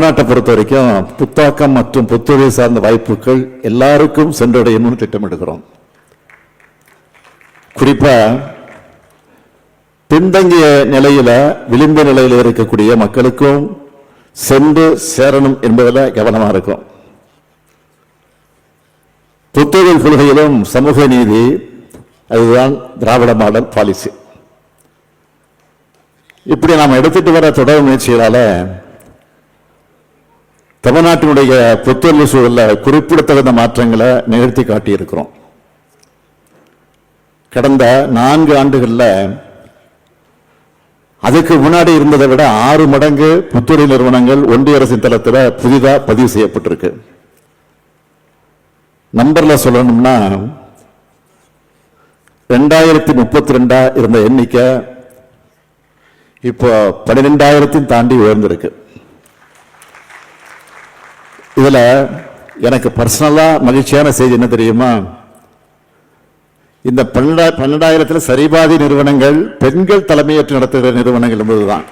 தமிழ்நாட்டை பொறுத்த வரைக்கும் புத்தாக்கம் மற்றும் புத்துணர்வு சார்ந்த வாய்ப்புகள் எல்லாருக்கும் சென்றடையணும்னு திட்டமிடுகிறோம். குறிப்பா பின்தங்கிய நிலையில விளிம்பு நிலையில் இருக்கக்கூடிய மக்களுக்கும் சென்று சேரணும் என்பதில் கவனமா இருக்கும். புத்தொழில் கொள்கையிலும் சமூக நீதி, அதுதான் திராவிட மாடல் பாலிசி. இப்படி நாம் எடுத்துட்டு வர தொடர் முயற்சிகளால தமிழ்நாட்டினுடைய புத்தொழில் சூழலில் குறிப்பிடத்தகுந்த மாற்றங்களை நிகழ்த்தி காட்டியிருக்கிறோம். கடந்த 4 ஆண்டுகளில் அதுக்கு முன்னாடி இருந்ததை விட 6 மடங்கு புத்தொழில் நிறுவனங்கள் ஒன்றிய அரசின் தளத்தில் புதிதாக பதிவு செய்யப்பட்டிருக்கு. நம்பர்ல சொல்லணும்னா 2032 இருந்த எண்ணிக்கை இப்போ 12,000 தாண்டி உயர்ந்திருக்கு. இதுல எனக்கு பர்சனலா மகிழ்ச்சியான செய்தி என்ன தெரியுமா? இந்த 12,000 சரிபாதி நிறுவனங்கள் பெண்கள் தலைமையேற்று நடத்துகிற நிறுவனங்கள் என்பதுதான்.